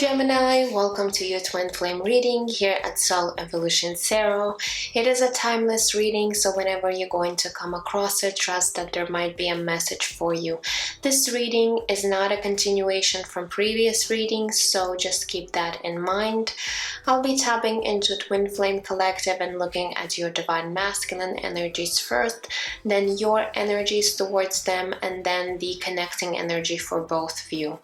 Gemini, welcome to your twin flame reading here at Soul Evolution Tarot. It is a timeless reading, so whenever you're going to come across it, trust that there might be a message for you. This reading is not a continuation from previous readings, so just keep that in mind. I'll be tapping into Twin Flame Collective and looking at your Divine Masculine energies first, then your energies towards them, and then the connecting energy for both of you.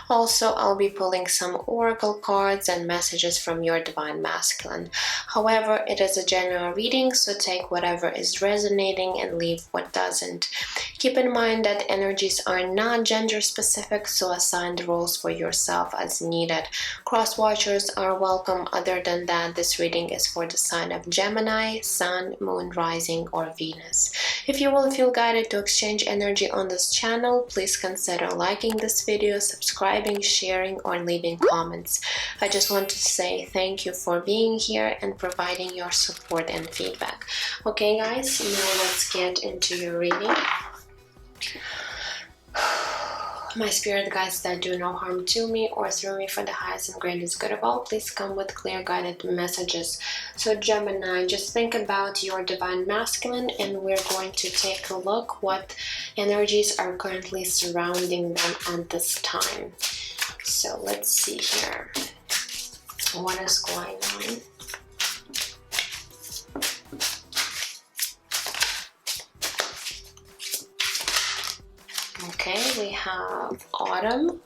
Also, I'll be pulling some oracle cards and messages from your Divine Masculine. However, it is a general reading, so take whatever is resonating and leave what doesn't. Keep in mind that energies are not gender specific, so assign the roles for yourself as needed. Cross watchers are welcome. Other than that, this reading is for the sign of Gemini, Sun, Moon, Rising, or Venus. If you will feel guided to exchange energy on this channel, please consider liking this video, subscribing, sharing, or leaving comments. I just want to say thank you for being here and providing your support and feedback. Okay guys, now let's get into your reading. My spirit guides that do no harm to me or through me for the highest and greatest good of all, please come with clear guided messages. So Gemini, just think about your Divine Masculine and we're going to take a look what energies are currently surrounding them at this time. So let's see here what is going on. Okay, we have autumn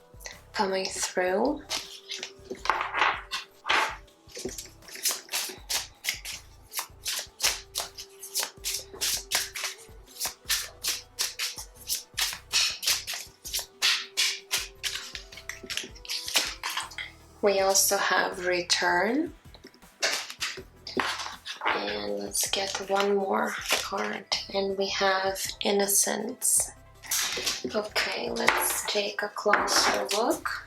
coming through. We also have return. And let's get one more card. And we have innocence. Okay, let's take a closer look.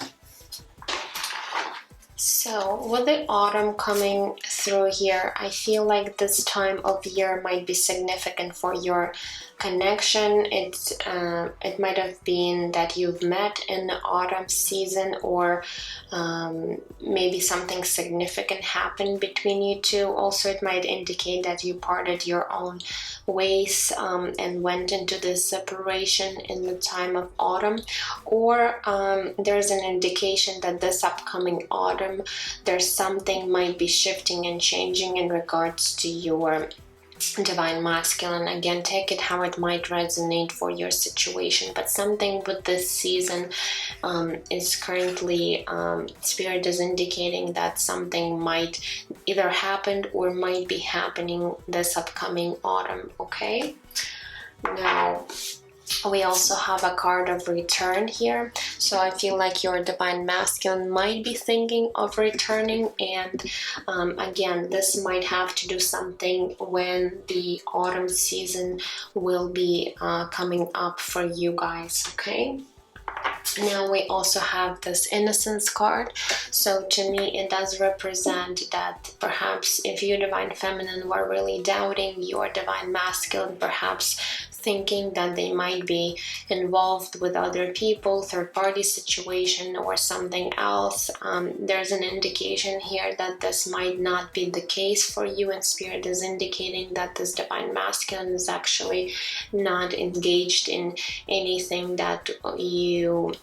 So, with the autumn coming through here, I feel like this time of year might be significant for your connection. It might have been that you've met in the autumn season, or maybe something significant happened between you two. Also, it might indicate that you parted your own ways and went into this separation in the time of autumn, or there's an indication that this upcoming autumn there's something might be shifting and changing in regards to your Divine Masculine. Again, take it how it might resonate for your situation, but something with this season is currently Spirit is indicating that something might either happen or might be happening this upcoming autumn. Okay, now we also have a card of return here, so I feel like your Divine Masculine might be thinking of returning, and again, this might have to do something when the autumn season will be coming up for you guys. Okay, now we also have this innocence card. So to me it does represent that perhaps if you Divine Feminine were really doubting your Divine Masculine, perhaps thinking that they might be involved with other people, third-party situation or something else, there's an indication here that this might not be the case for you, and Spirit is indicating that this Divine Masculine is actually not engaged in anything that you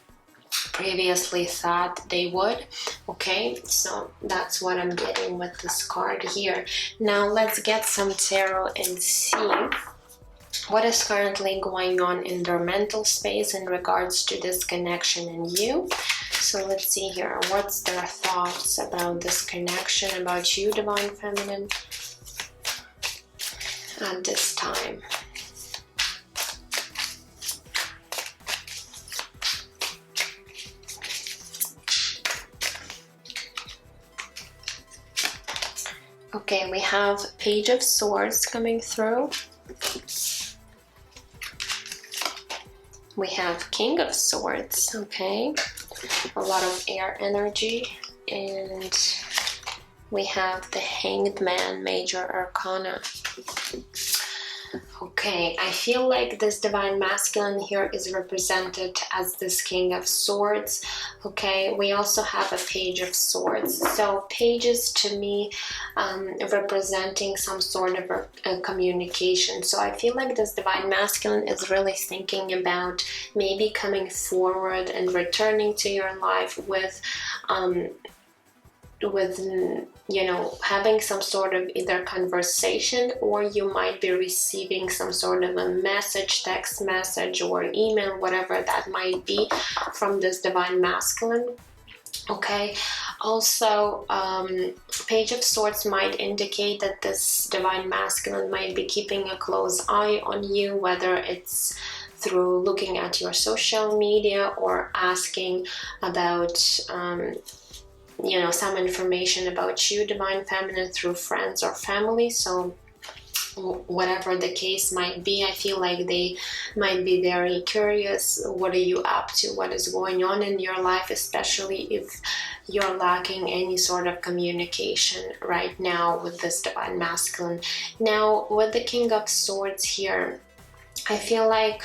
previously thought they would. Okay, so that's what I'm getting with this card here. Now let's get some tarot and see what is currently going on in their mental space in regards to this connection in you. So let's see here, what's their thoughts about this connection, about you Divine Feminine at this time. Okay, we have Page of Swords coming through. We have King of Swords, okay, a lot of air energy, and we have the Hanged Man, Major Arcana. Okay. Okay, I feel like this divine masculine here is represented as this King of Swords. Okay, we also have a Page of Swords. So pages to me representing some sort of a communication. So I feel like this divine masculine is really thinking about maybe coming forward and returning to your life with you know, having some sort of either conversation, or you might be receiving some sort of a message, text message or email, whatever that might be, from this divine masculine. Okay, also Page of Swords might indicate that this divine masculine might be keeping a close eye on you, whether it's through looking at your social media or asking about you know, some information about you, divine feminine, through friends or family. So whatever the case might be, I feel like they might be very curious. What are you up to? What is going on in your life, especially if you're lacking any sort of communication right now with this divine masculine. Now, with the King of Swords here, I feel like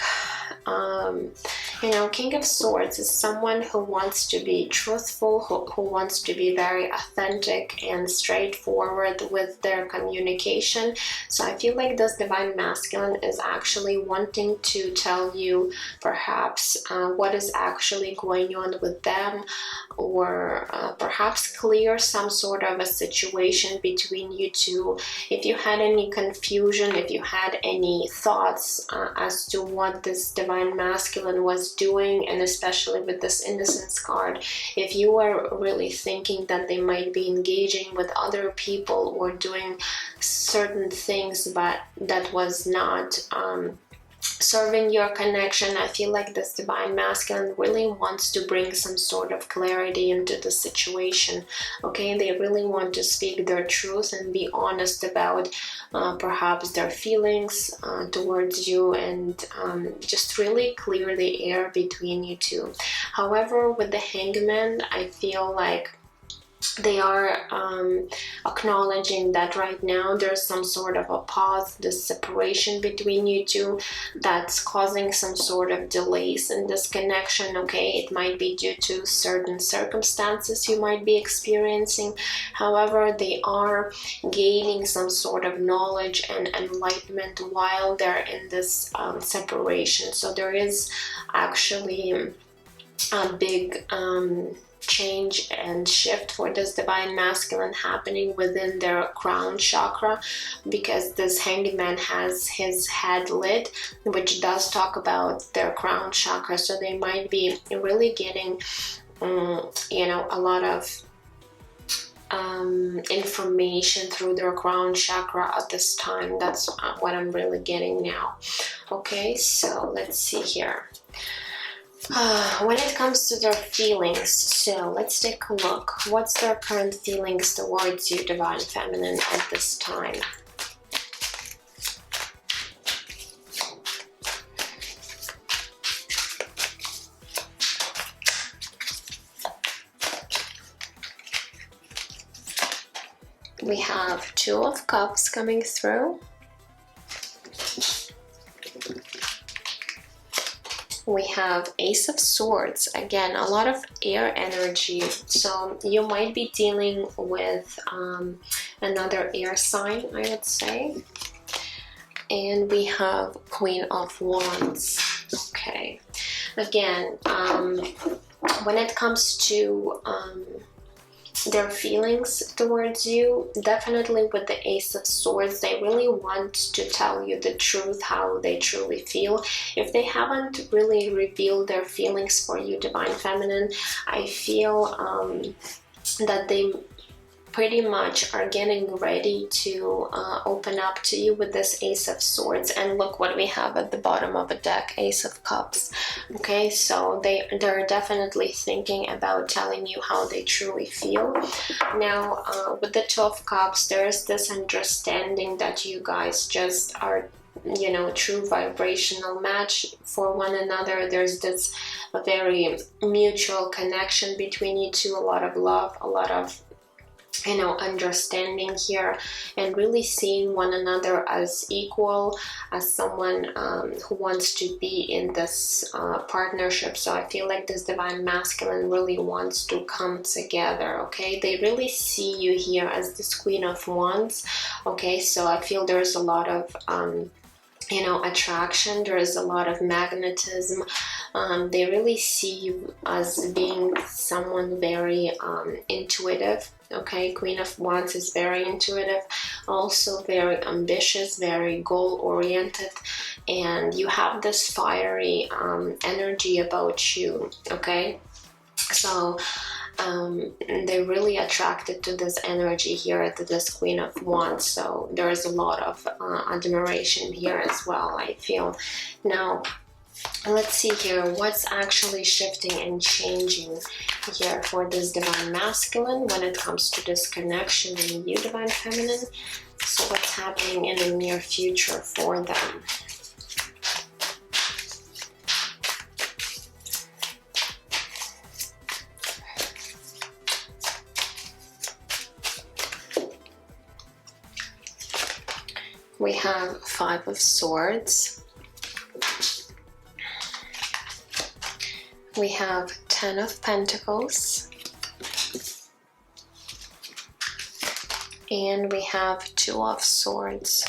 you know, King of Swords is someone who wants to be truthful, who wants to be very authentic and straightforward with their communication. So I feel like this divine masculine is actually wanting to tell you perhaps what is actually going on with them, or perhaps clear some sort of a situation between you two. If you had any confusion, if you had any thoughts as to what this divine masculine was doing, and especially with this Innocence card, if you were really thinking that they might be engaging with other people or doing certain things, but that was not serving your connection, I feel like this divine masculine really wants to bring some sort of clarity into the situation. Okay, they really want to speak their truth and be honest about perhaps their feelings towards you, and just really clear the air between you two. However, with the Hangman, I feel like they are acknowledging that right now there's some sort of a pause, this separation between you two, that's causing some sort of delays in this connection. Okay, it might be due to certain circumstances you might be experiencing. However, they are gaining some sort of knowledge and enlightenment while they're in this separation. So there is actually a big change and shift for this divine masculine happening within their crown chakra, because this Hangman has his head lit, which does talk about their crown chakra. So they might be really getting you know, a lot of information through their crown chakra at this time. That's what I'm really getting now. Okay, so let's see here. When it comes to their feelings, so let's take a look. What's their current feelings towards you, divine feminine, at this time? We have Two of Cups coming through. We have Ace of Swords. Again, a lot of air energy. So you might be dealing with another air sign, I would say. And we have Queen of Wands. Okay. Again, when it comes to their feelings towards you, definitely with the Ace of Swords, they really want to tell you the truth, how they truly feel. If they haven't really revealed their feelings for you, divine feminine, I feel that they pretty much are getting ready to open up to you with this Ace of Swords. And look what we have at the bottom of a deck, Ace of Cups. Okay, so they're definitely thinking about telling you how they truly feel. Now, with the Two of Cups, there's this understanding that you guys just are, you know, true vibrational match for one another. There's this very mutual connection between you two, a lot of love, a lot of you know, understanding here and really seeing one another as equal, as someone who wants to be in this partnership. So I feel like this divine masculine really wants to come together. Okay, they really see you here as this Queen of Wands. Okay, so I feel there's a lot of you know, attraction, there is a lot of magnetism. They really see you as being someone very intuitive. Okay, Queen of Wands is very intuitive, also very ambitious, very goal-oriented, and you have this fiery energy about you. Okay, so they're really attracted to this energy here, to this Queen of Wands. So there is a lot of admiration here as well, I feel. Now, let's see here what's actually shifting and changing here for this divine masculine when it comes to this connection in you, divine feminine. So what's happening in the near future for them? We have Five of Swords. We have 10 of Pentacles, and we have 2 of Swords.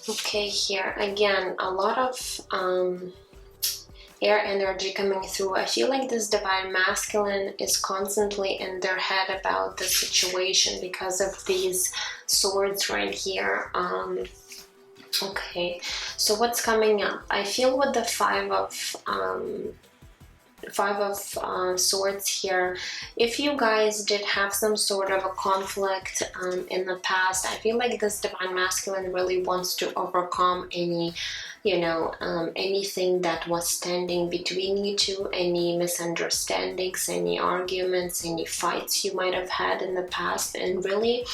Okay, here again, a lot of air energy coming through. I feel like this divine masculine is constantly in their head about the situation because of these swords right here. Okay, so what's coming up? I feel with the Five of Swords here, if you guys did have some sort of a conflict in the past, I feel like this divine masculine really wants to overcome any, you know, anything that was standing between you two, any misunderstandings, any arguments, any fights you might have had in the past, and really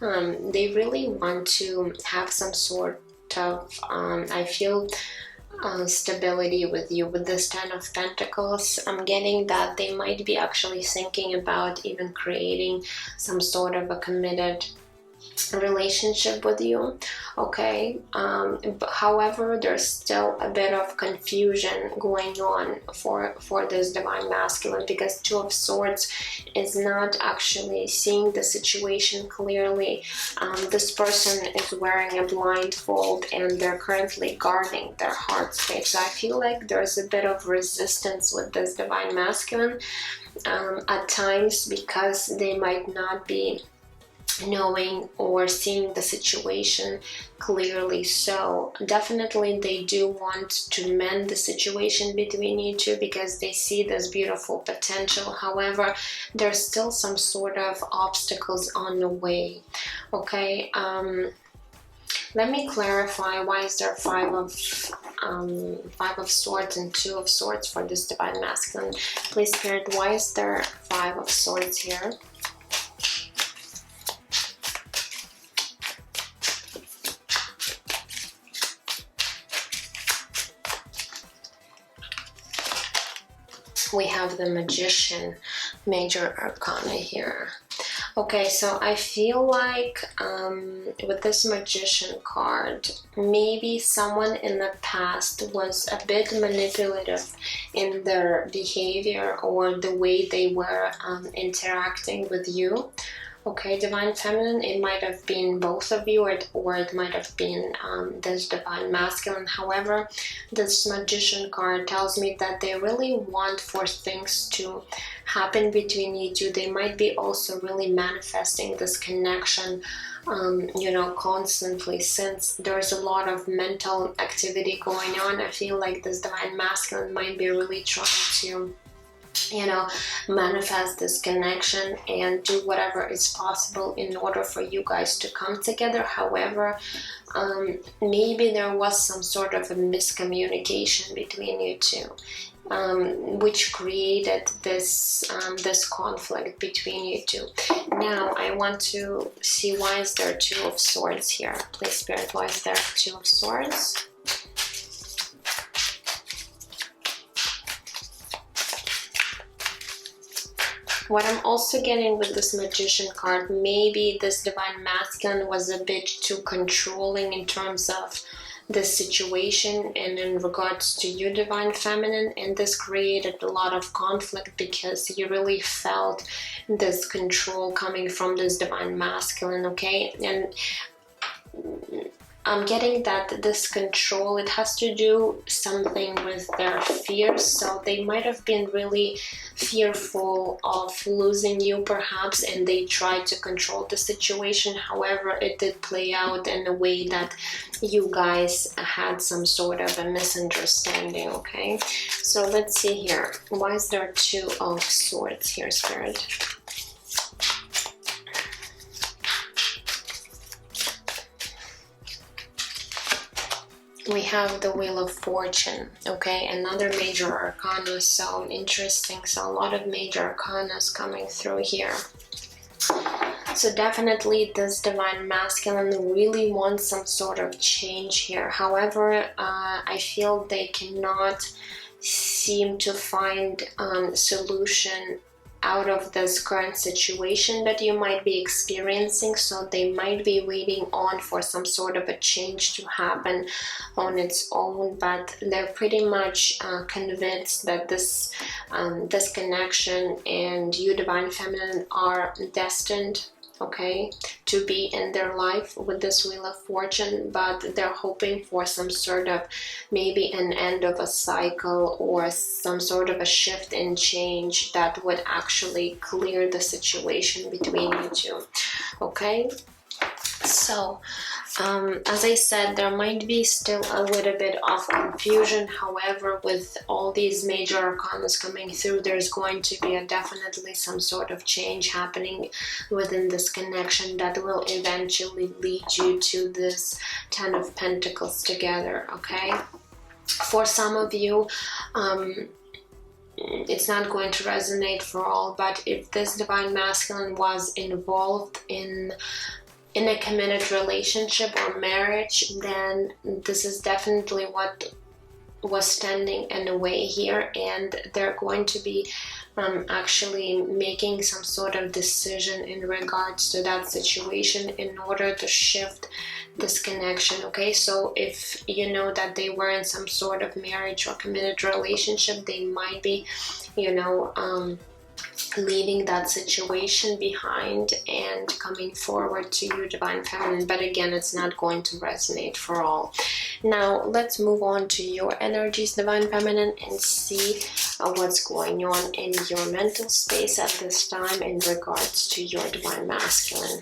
they really want to have some sort of I feel stability with you. With this 10 of Pentacles, I'm getting that they might be actually thinking about even creating some sort of a committed relationship with you. Okay, but however, there's still a bit of confusion going on for this divine masculine, because 2 of Swords is not actually seeing the situation clearly. This person is wearing a blindfold and they're currently guarding their heart space. So I feel like there's a bit of resistance with this divine masculine at times, because they might not be knowing or seeing the situation clearly. So definitely they do want to mend the situation between you two, because they see this beautiful potential. However, there's still some sort of obstacles on the way. Okay, let me clarify, why is there Five of Swords and 2 of Swords for this divine masculine? Please, Spirit, why is there 5 of Swords here? We have the Magician, Major Arcana here. Okay, so I feel like with this Magician card, maybe someone in the past was a bit manipulative in their behavior or the way they were interacting with you. Okay, Divine Feminine, it might have been both of you, or it might have been this Divine Masculine. However, this Magician card tells me that they really want for things to happen between you two. They might be also really manifesting this connection, you know, constantly, since there's a lot of mental activity going on. I feel like this Divine Masculine might be really trying to, you know, manifest this connection and do whatever is possible in order for you guys to come together. However, maybe there was some sort of a miscommunication between you two, which created this this conflict between you two. Now I want to see, why is there 2 of Swords here? Please, Spirit, why is there 2 of Swords? What I'm also getting with this Magician card, maybe this Divine Masculine was a bit too controlling in terms of the situation and in regards to you, Divine Feminine, and this created a lot of conflict because you really felt this control coming from this Divine Masculine, okay? And I'm getting that this control, it has to do something with their fears. So they might have been really fearful of losing you perhaps, and they tried to control the situation. However, it did play out in a way that you guys had some sort of a misunderstanding, okay? So let's see here. Why is there 2 of Swords here, Spirit? We have the Wheel of Fortune, okay, another major arcana, so interesting. So a lot of major arcanas coming through here. So definitely this Divine Masculine really wants some sort of change here. However, I feel they cannot seem to find solution out of this current situation that you might be experiencing, so they might be waiting on for some sort of a change to happen on its own, but they're pretty much convinced that this this connection and you, Divine Feminine, are destined, okay, to be in their life with this Wheel of Fortune, but they're hoping for some sort of maybe an end of a cycle or some sort of a shift and change that would actually clear the situation between you two, okay? So as I said, there might be still a little bit of confusion. However, with all these major arcanas coming through, there's going to be definitely some sort of change happening within this connection that will eventually lead you to this 10 of Pentacles together, okay? For some of you, it's not going to resonate for all, but if this Divine Masculine was involved in a committed relationship or marriage, then this is definitely what was standing in the way here, and they're going to be actually making some sort of decision in regards to that situation in order to shift this connection, okay? So if you know that they were in some sort of marriage or committed relationship, they might be, you know, leaving that situation behind and coming forward to you, Divine Feminine. But again, it's not going to resonate for all. Now let's move on to your energies, Divine Feminine, and see what's going on in your mental space at this time in regards to your Divine Masculine.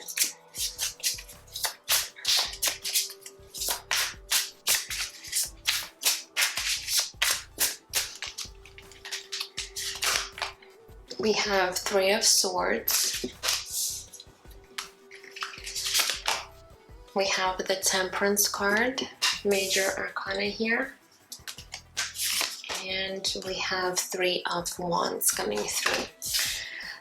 We have 3 of Swords. We have the Temperance card, major arcana here. And we have 3 of Wands coming through.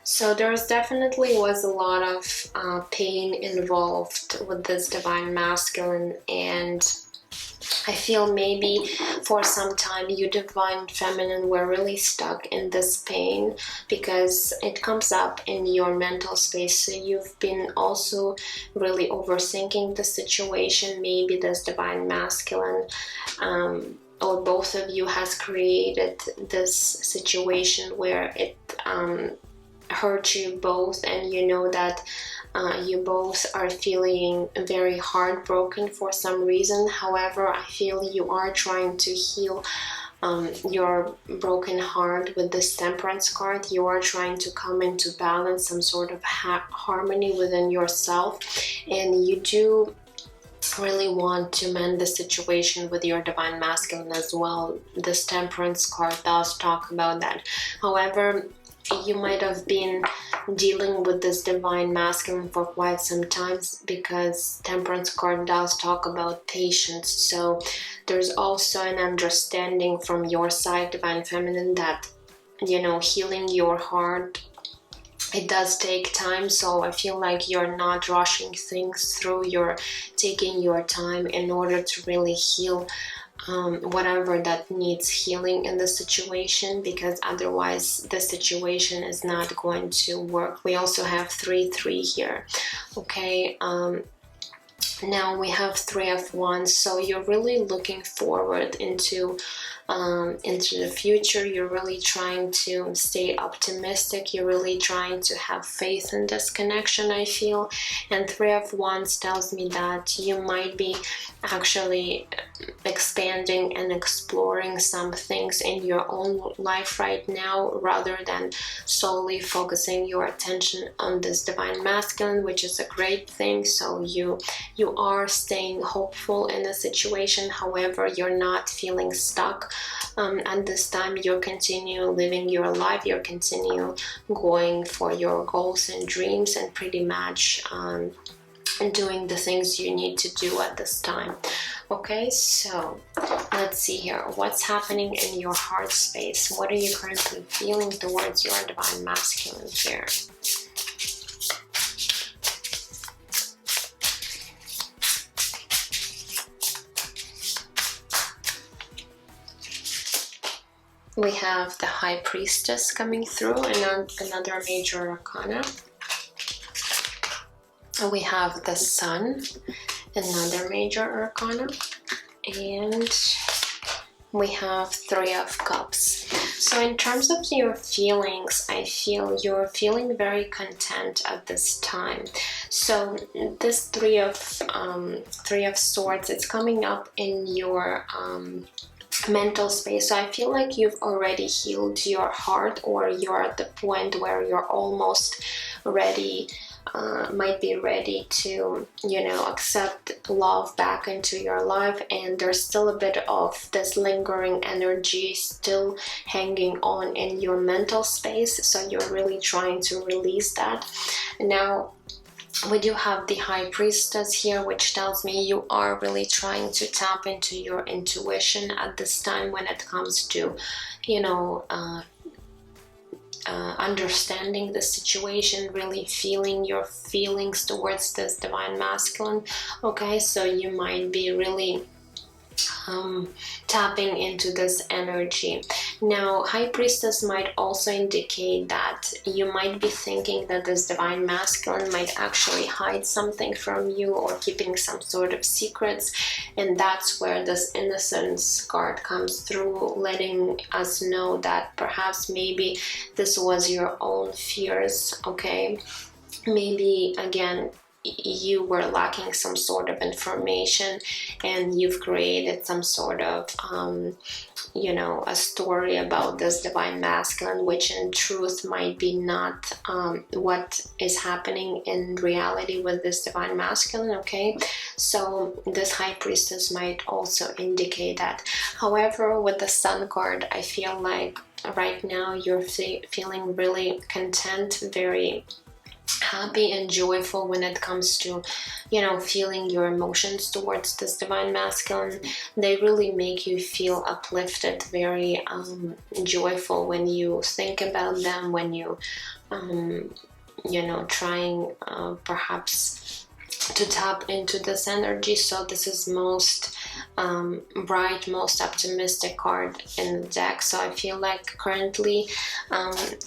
So there's definitely was a lot of pain involved with this Divine Masculine, and I feel maybe for some time you, Divine Feminine, were really stuck in this pain because it comes up in your mental space. So you've been also really overthinking the situation. Maybe this Divine Masculine or both of you has created this situation where it hurt you both, and you know that you both are feeling very heartbroken for some reason. However, I feel you are trying to heal your broken heart with this Temperance card. You are trying to come into balance, some sort of harmony within yourself, and you do really want to mend the situation with your Divine Masculine as well. This Temperance card does talk about that. However, you might have been dealing with this Divine Masculine for quite some time, because Temperance card does talk about patience. So there's also an understanding from your side, Divine Feminine, that, you know, healing your heart, it does take time. So I feel like you're not rushing things through. You're taking your time in order to really heal whatever that needs healing in the situation, because otherwise the situation is not going to work. We also have 3-3 here. Okay, now we have 3 of Wands, so you're really looking forward into the future. You're really trying to stay optimistic. You're really trying to have faith in this connection, I feel. And 3 of Wands tells me that you might be actually expanding and exploring some things in your own life right now, rather than solely focusing your attention on this divine masculine, which is a great thing. So you are staying hopeful in the situation. However, you're not feeling stuck at this time. You're continue living your life. You're continue going for your goals and dreams, and pretty much doing the things you need to do at this time. Okay, so let's see here. What's happening in your heart space? What are you currently feeling towards your divine masculine here? We have the High Priestess coming through, and another major arcana. We have the Sun, another major arcana, and we have 3 of Cups. So in terms of your feelings, I feel you're feeling very content at this time. So this 3 of Swords, it's coming up in your mental space. So I feel like you've already healed your heart, or you're at the point where you're almost ready, might be ready to, you know, accept love back into your life. And there's still a bit of this lingering energy still hanging on in your mental space, so you're really trying to release that. Now we do have the High Priestess here, which tells me you are really trying to tap into your intuition at this time when it comes to, you know, understanding the situation, really feeling your feelings towards this divine masculine. Okay, so you might be really tapping into this energy. Now, High Priestess might also indicate that you might be thinking that this divine masculine might actually hide something from you, or keeping some sort of secrets, and that's where this Innocence card comes through, letting us know that perhaps maybe this was your own fears. Okay, maybe again you were lacking some sort of information, and you've created some sort of you know, a story about this divine masculine, which in truth might be not what is happening in reality with this divine masculine. Okay, so this High Priestess might also indicate that. However, with the Sun card, I feel like right now you're feeling really content, very happy and joyful when it comes to, you know, feeling your emotions towards this divine masculine. They really make you feel uplifted, very joyful when you think about them, when you you know, trying perhaps to tap into this energy. So this is most bright, most optimistic card in the deck. So I feel like currently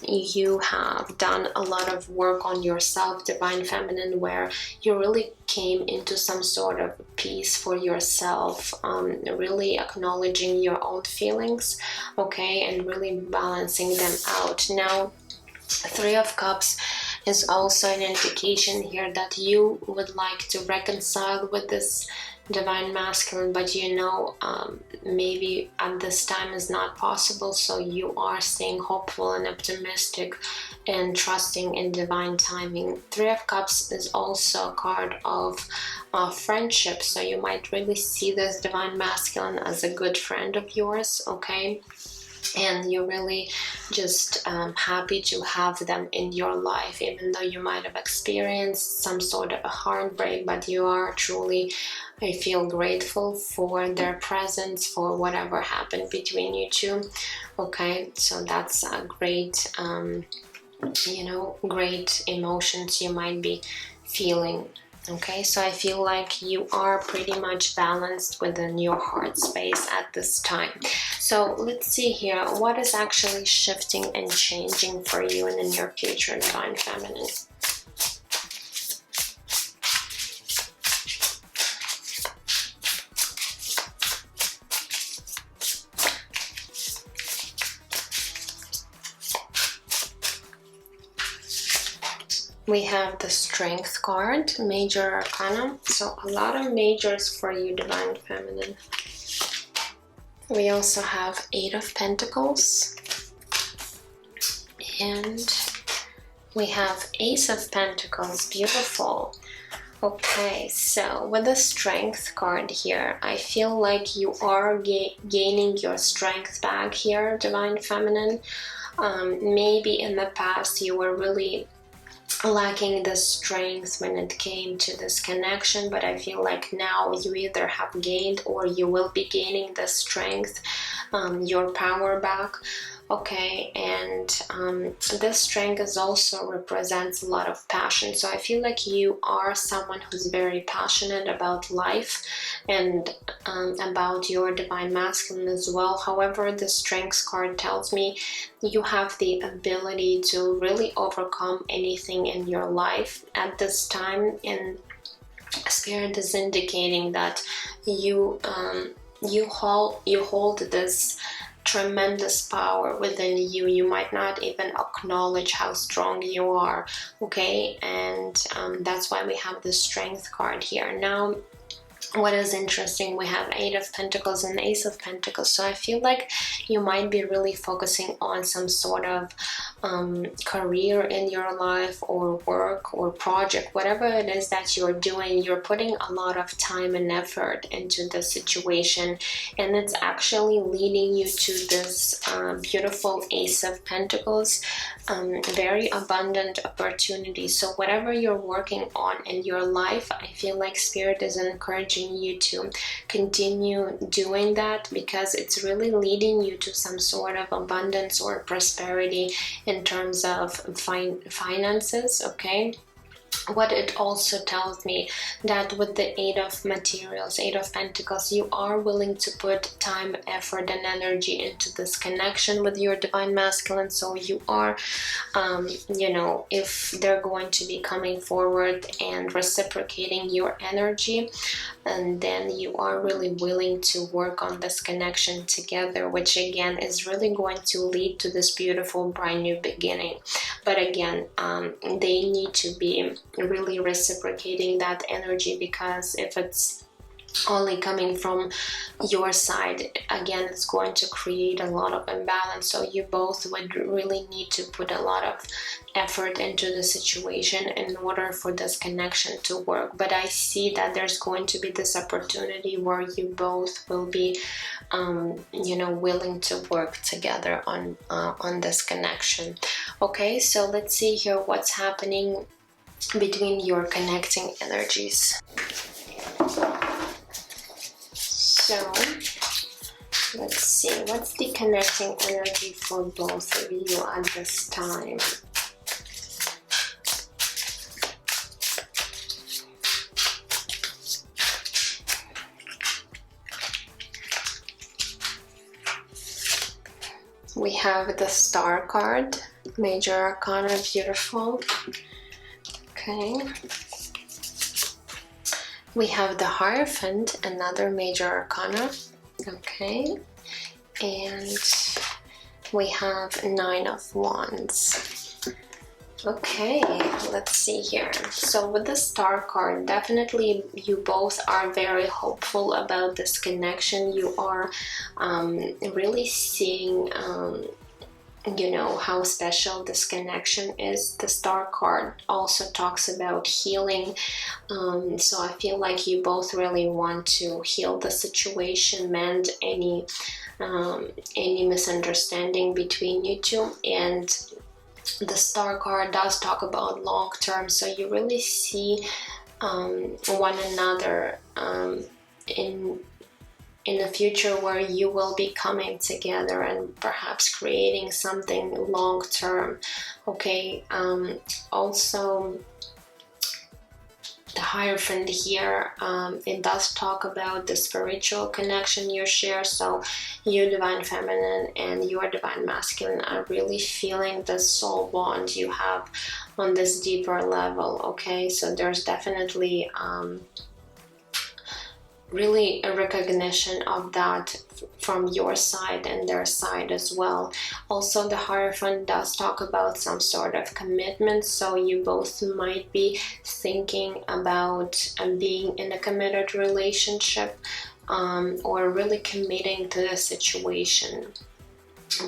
you have done a lot of work on yourself, divine feminine, where you really came into some sort of peace for yourself, really acknowledging your own feelings, okay, and really balancing them out. Now, 3 of Cups is also an indication here that you would like to reconcile with this divine masculine, but you know, maybe at this time is not possible, so you are staying hopeful and optimistic and trusting in divine timing. 3 of Cups is also a card of friendship, so you might really see this divine masculine as a good friend of yours, okay? And you're really just happy to have them in your life, even though you might have experienced some sort of a heartbreak, but you are truly, I feel, grateful for their presence, for whatever happened between you two. Okay, so that's a great, you know, great emotions you might be feeling Okay, so I feel like you are pretty much balanced within your heart space at this time. So let's see here, what is actually shifting and changing for you and in your future, Divine Feminine? We have the Strength card, Major Arcana. So a lot of majors for you, Divine Feminine. We also have Eight of Pentacles. And we have Ace of Pentacles. Beautiful. Okay, so with the Strength card here, I feel like you are gaining your strength back here, Divine Feminine. Maybe in the past you were really lacking the strength when it came to this connection, but I feel like now you either have gained or you will be gaining the strength, your power back. Okay, and this strength is also represents a lot of passion. So I feel like you are someone who's very passionate about life and about your divine masculine as well. However, the strength card tells me you have the ability to really overcome anything in your life at this time, and Spirit is indicating that you hold this tremendous power within you. You might not even acknowledge how strong you are. Okay, and that's why we have the Strength card here. Now, what is interesting, we have Eight of Pentacles and Ace of Pentacles. So I feel like you might be really focusing on some sort of career in your life, or work or project, whatever it is that you're doing. You're putting a lot of time and effort into the situation, and it's actually leading you to this beautiful Ace of Pentacles, very abundant opportunity. So whatever you're working on in your life, I feel like Spirit is encouraging you to continue doing that, because it's really leading you to some sort of abundance or prosperity in terms of finances. Okay, what it also tells me, that with the Eight of Materials, Eight of Pentacles, you are willing to put time, effort, and energy into this connection with your divine masculine. So you are, you know, if they're going to be coming forward and reciprocating your energy, and then you are really willing to work on this connection together, which again is really going to lead to this beautiful brand new beginning. But again, they need to be really reciprocating that energy, because if it's only coming from your side, again, it's going to create a lot of imbalance. So you both would really need to put a lot of effort into the situation in order for this connection to work. But I see that there's going to be this opportunity where you both will be you know, willing to work together on this connection. Okay, so let's see here what's happening between your connecting energies. So let's see, what's the connecting energy for both of you at this time? We have the Star card, Major Arcana, beautiful. Okay. We have the Hierophant, another Major Arcana. Okay. And we have Nine of Wands. Okay, let's see here. So with the Star card, definitely you both are very hopeful about this connection. You are really seeing you know, how special this connection is. The Star card also talks about healing, so I feel like you both really want to heal the situation, mend any misunderstanding between you two. And the Star card does talk about long term, so you really see one another in the future, where you will be coming together and perhaps creating something long term. Okay, also the Hierophant here, it does talk about the spiritual connection you share. So you Divine Feminine and your Divine Masculine are really feeling the soul bond you have on this deeper level. Okay, so there's definitely really a recognition of that from your side and their side as well. Also, the Hierophant does talk about some sort of commitment, so you both might be thinking about being in a committed relationship, or really committing to the situation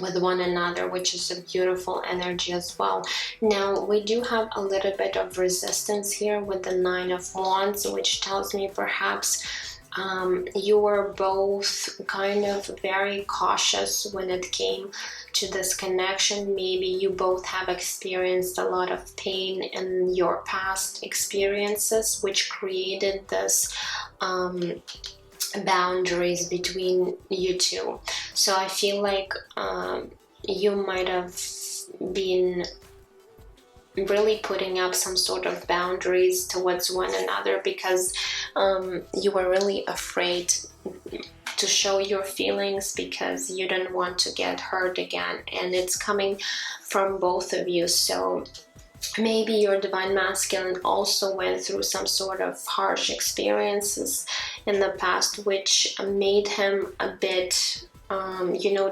with one another, which is a beautiful energy as well. Now, we do have a little bit of resistance here with the Nine of Wands, which tells me perhaps you were both kind of very cautious when it came to this connection. Maybe you both have experienced a lot of pain in your past experiences, which created this boundaries between you two. So I feel like you might have been really putting up some sort of boundaries towards one another because you were really afraid to show your feelings because you don't want to get hurt again, and it's coming from both of you. So maybe your Divine Masculine also went through some sort of harsh experiences in the past, which made him a bit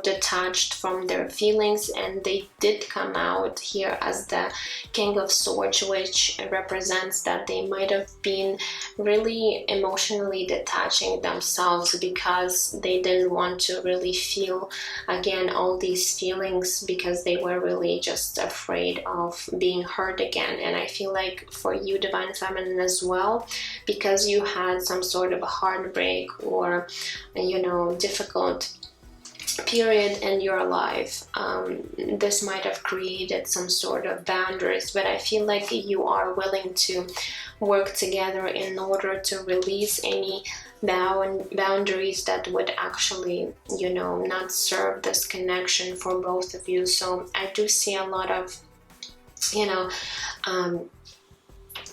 detached from their feelings, and they did come out here as the King of Swords, which represents that they might have been really emotionally detaching themselves because they didn't want to really feel again all these feelings because they were really just afraid of being hurt again. And I feel like for you, Divine Feminine, as well, because you had some sort of a heartbreak or difficult period in your life, this might have created some sort of boundaries, but I feel like you are willing to work together in order to release any boundaries that would actually not serve this connection for both of you. So I do see a lot of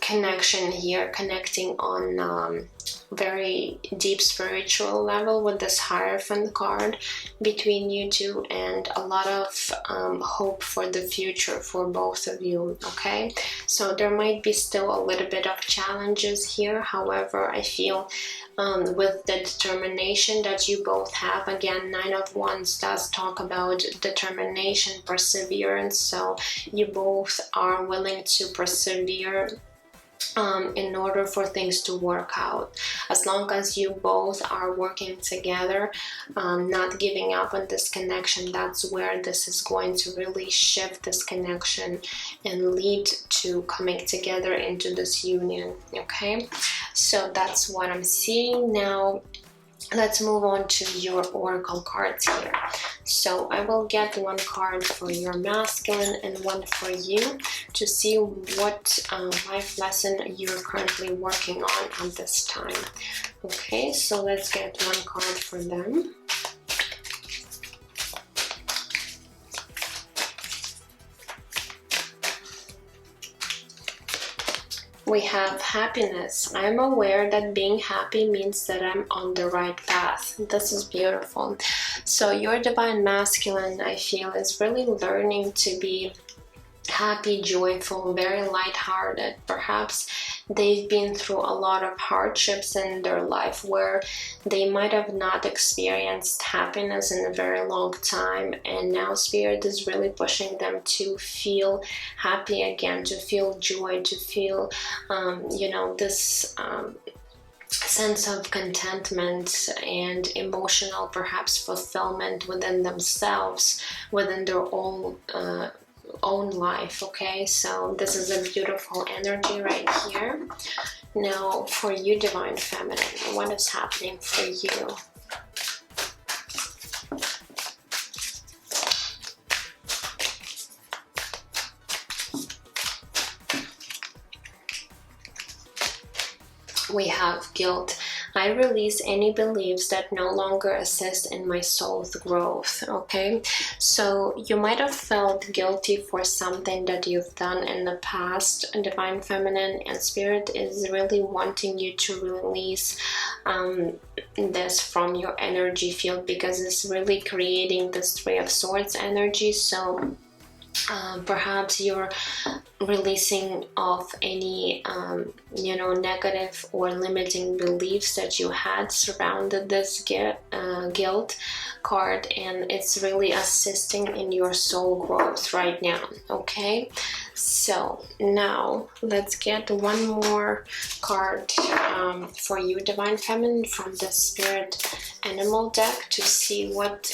connection here, connecting on very deep spiritual level with this Hierophant card between you two, and a lot of hope for the future for both of you. Okay, so there might be still a little bit of challenges here. However, I feel with the determination that you both have, again, Nine of Wands does talk about determination, perseverance, so you both are willing to persevere in order for things to work out. As long as you both are working together, not giving up on this connection, that's where this is going to really shift this connection and lead to coming together into this union. Okay, so that's what I'm seeing. Now let's move on to your oracle cards here. So I will get one card for your masculine and one for you to see what life lesson you're currently working on at this time. Okay, so let's get one card for them. We have happiness. I'm aware that being happy means that I'm on the right path. This is beautiful. So your Divine Masculine, I feel, is really learning to be happy, joyful, very lighthearted. Perhaps they've been through a lot of hardships in their life where they might have not experienced happiness in a very long time, and now Spirit is really pushing them to feel happy again, to feel joy, to feel this sense of contentment and emotional perhaps fulfillment within themselves, within their own life. Okay, so this is a beautiful energy right here. Now for you, Divine Feminine, what is happening for you? We have guilt. I release any beliefs that no longer assist in my soul's growth. Okay, So you might have felt guilty for something that you've done in the past, Divine Feminine, and Spirit is really wanting you to release this from your energy field, because it's really creating this Three of Swords energy. So perhaps you're releasing off any negative or limiting beliefs that you had surrounded this guilt card, and it's really assisting in your soul growth right now. Okay, so now let's get one more card for you, Divine Feminine, from the Spirit Animal deck to see what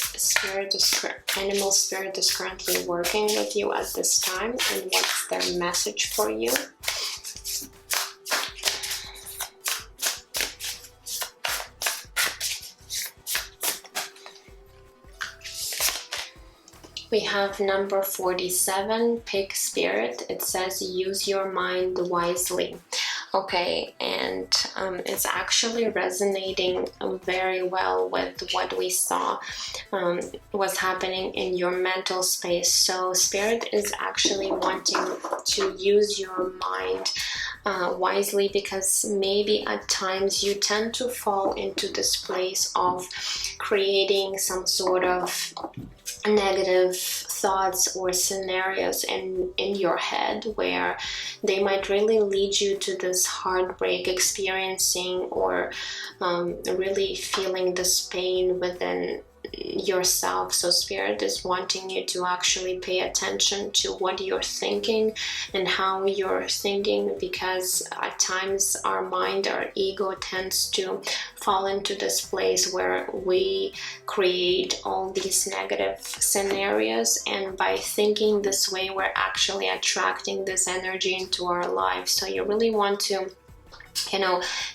animal spirit is currently working with you at this time, and what's their message for you. We have number 47, Pig Spirit. It says use your mind wisely. Okay, and it's actually resonating very well with what we saw was happening in your mental space. So Spirit is actually wanting to use your mind wisely, because maybe at times you tend to fall into this place of creating some sort of negative thoughts or scenarios in your head, where they might really lead you to this heartbreak experiencing, or really feeling this pain within yourself. So Spirit is wanting you to actually pay attention to what you're thinking and how you're thinking, because at times our mind, our ego tends to fall into this place where we create all these negative scenarios, and by thinking this way we're actually attracting this energy into our lives. So you really want to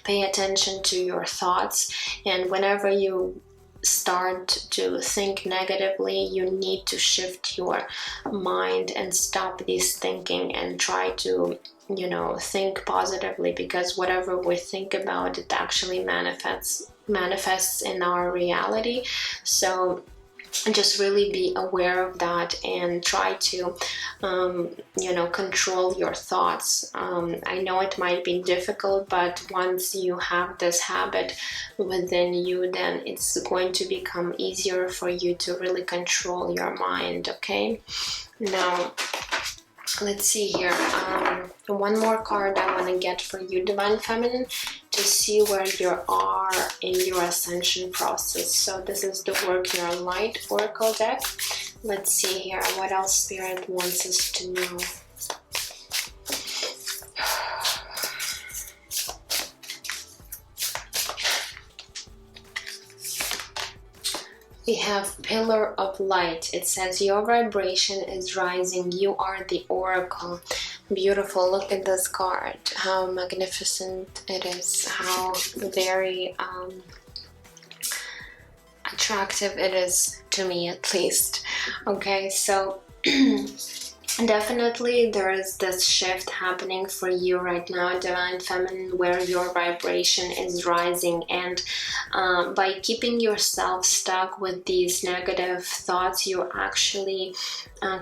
pay attention to your thoughts, and whenever you start to think negatively, you need to shift your mind and stop this thinking and try to think positively, because whatever we think about, it actually manifests in our reality. So just really be aware of that and try to control your thoughts. I know it might be difficult, but once you have this habit within you, then it's going to become easier for you to really control your mind. Okay, now let's see here. One more card I want to get for you, Divine Feminine, to see where you are in your ascension process. So this is the Work Your Light Oracle deck. Let's see here what else Spirit wants us to know. We have Pillar of Light. It says your vibration is rising. You are the Oracle. Beautiful. Look at this card. How magnificent it is. How very attractive it is, to me at least. Okay, so definitely there is this shift happening for you right now, Divine Feminine, where your vibration is rising, and by keeping yourself stuck with these negative thoughts, you're actually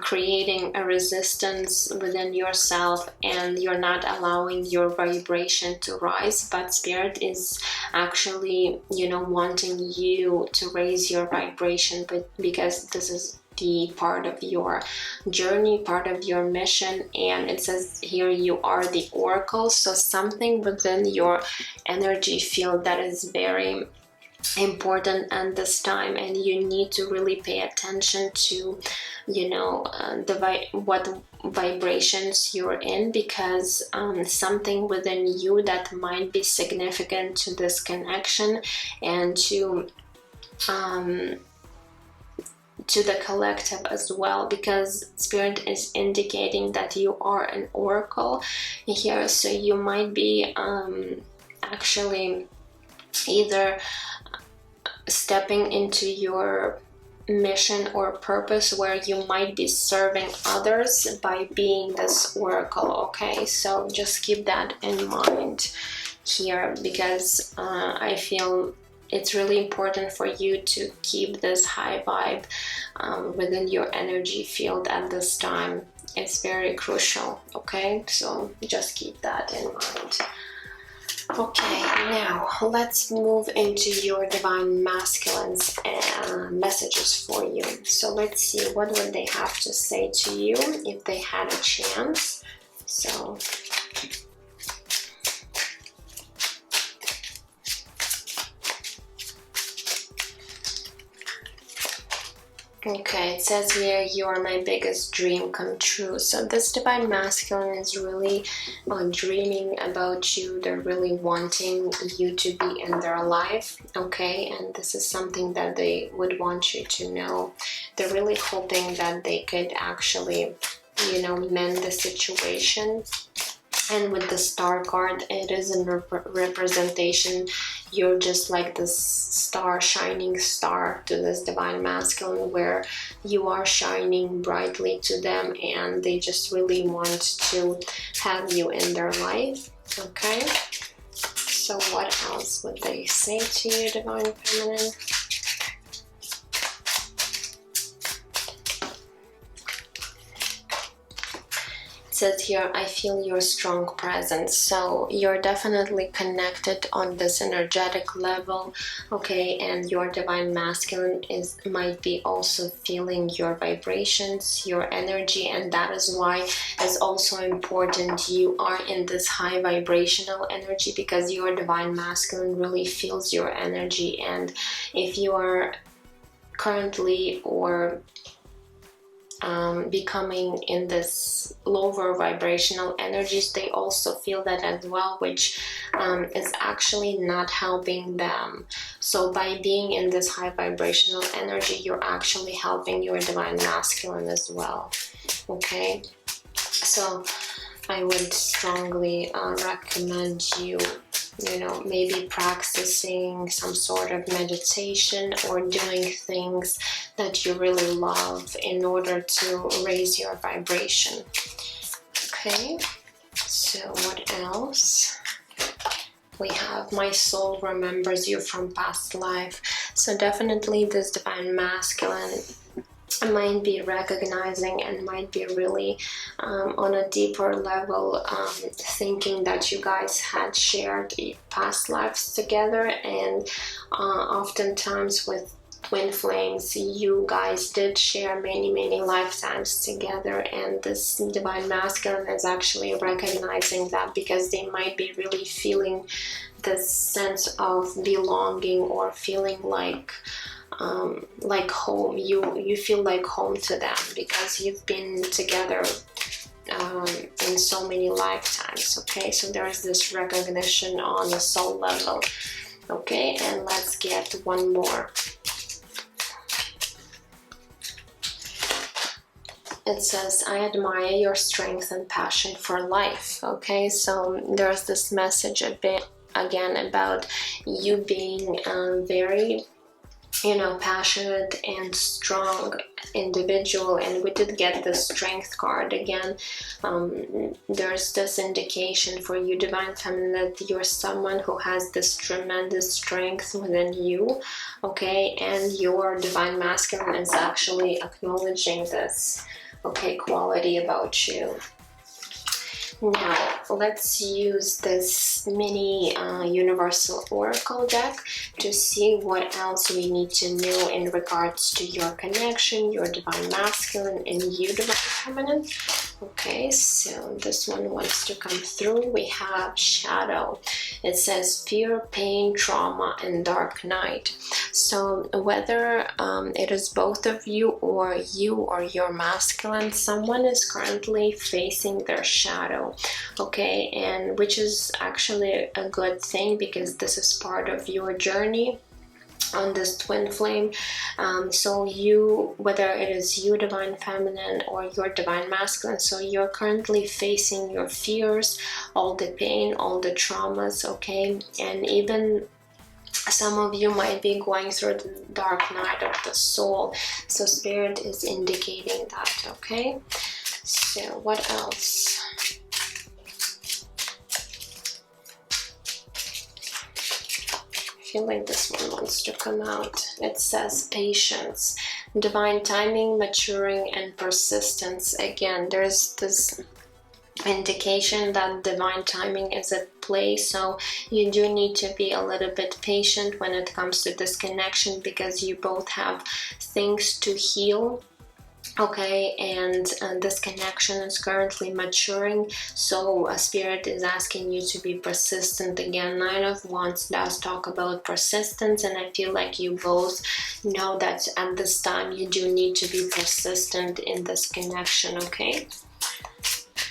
creating a resistance within yourself, and you're not allowing your vibration to rise. But Spirit is actually wanting you to raise your vibration, but because this is the part of your journey, part of your mission, and it says here you are the Oracle. So something within your energy field that is very important at this time, and you need to really pay attention to what vibrations you're in, because something within you that might be significant to this connection and to the collective as well, because Spirit is indicating that you are an Oracle here. So you might be actually either stepping into your mission or purpose, where you might be serving others by being this Oracle. Okay, so just keep that in mind here, because I feel it's really important for you to keep this high vibe within your energy field at this time. It's very crucial, okay? So just keep that in mind. Okay, now let's move into your divine masculines messages for you. So let's see, what would they have to say to you if they had a chance? So okay, it says here, you are my biggest dream come true. So this divine masculine is really dreaming about you. They're really wanting you to be in their life, okay? And this is something that they would want you to know. They're really hoping that they could actually, you know, mend the situation. And with the star card, it is a representation. You're just like this star, shining star to this divine masculine, where you are shining brightly to them, and they just really want to have you in their life, okay? So what else would they say to you, divine feminine? Says here, I feel your strong presence. So you're definitely connected on this energetic level, okay? And your divine masculine might be also feeling your vibrations, your energy, and that is why it's also important you are in this high vibrational energy, because your divine masculine really feels your energy. And if you are currently or becoming in this lower vibrational energies, they also feel that as well, which is actually not helping them. So by being in this high vibrational energy, you're actually helping your divine masculine as well, okay? So I would strongly recommend you, you know, maybe practicing some sort of meditation or doing things that you really love in order to raise your vibration. Okay, so what else? We have, my soul remembers you from past life. So definitely this divine masculine might be recognizing and might be really on a deeper level thinking that you guys had shared past lives together, and oftentimes with twin flames you guys did share many lifetimes together, and this divine masculine is actually recognizing that, because they might be really feeling this sense of belonging or feeling like home. You feel like home to them because you've been together in so many lifetimes, okay? So there's this recognition on a soul level, okay? And let's get one more. It says, I admire your strength and passion for life, okay? So there's this message a bit again about you being very, you know, passionate and strong individual. And we did get the strength card again. There's this indication for you, divine feminine, that you're someone who has this tremendous strength within you, okay? And your divine masculine is actually acknowledging this, okay, quality about you. Now, let's use this mini universal oracle deck to see what else we need to know in regards to your connection, your divine masculine, and you, divine feminine. Okay, so this one wants to come through. We have shadow. It says fear, pain, trauma, and dark night. So whether it is both of you or your masculine, someone is currently facing their shadow, okay? And which is actually a good thing, because this is part of your journey on this twin flame. So you, whether it is you, divine feminine, or your divine masculine, so you're currently facing your fears, all the pain, all the traumas, okay? And even some of you might be going through the dark night of the soul. So spirit is indicating that, okay? So what else? feel like this one wants to come out. It says patience, divine timing, maturing, and persistence. Again, there's this indication that divine timing is at play, so you do need to be a little bit patient when it comes to this connection, because you both have things to heal. Okay, and this connection is currently maturing, so a spirit is asking you to be persistent. Again, Nine of Wands does talk about persistence, and I feel like you both know that at this time you do need to be persistent in this connection. Okay,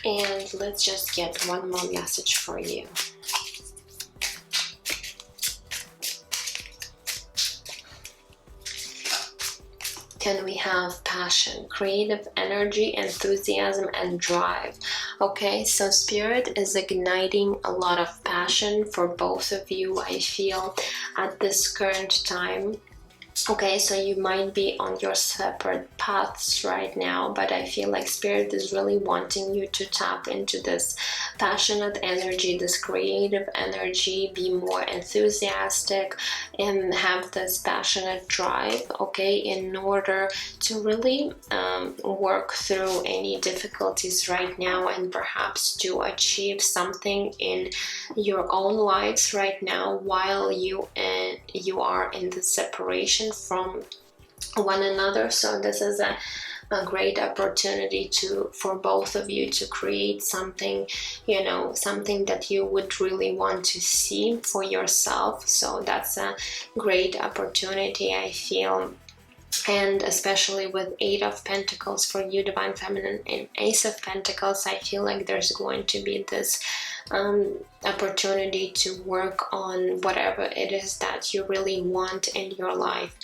and let's just get one more message for you. Then we have passion, creative energy, enthusiasm, and drive. Okay, so Spirit is igniting a lot of passion for both of you, I feel, at this current time. Okay, so you might be on your separate paths right now, but I feel like Spirit is really wanting you to tap into this passionate energy, this creative energy, be more enthusiastic, and have this passionate drive, okay, in order to really work through any difficulties right now, and perhaps to achieve something in your own lives right now while you are in the separation from one another. So this is a great opportunity for both of you to create something, you know, something that you would really want to see for yourself. So that's a great opportunity, I feel. And especially with Eight of Pentacles for you, Divine Feminine, and Ace of Pentacles, I feel like there's going to be this opportunity to work on whatever it is that you really want in your life.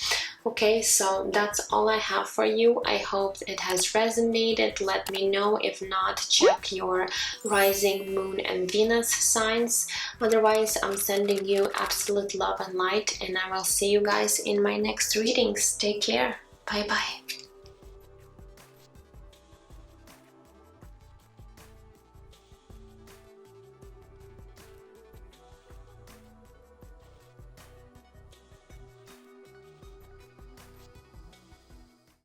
Okay, so that's all I have for you. I hope it has resonated. Let me know. If not, check your rising, moon, and Venus signs. Otherwise, I'm sending you absolute love and light, and I will see you guys in my next readings. Take care. Bye bye.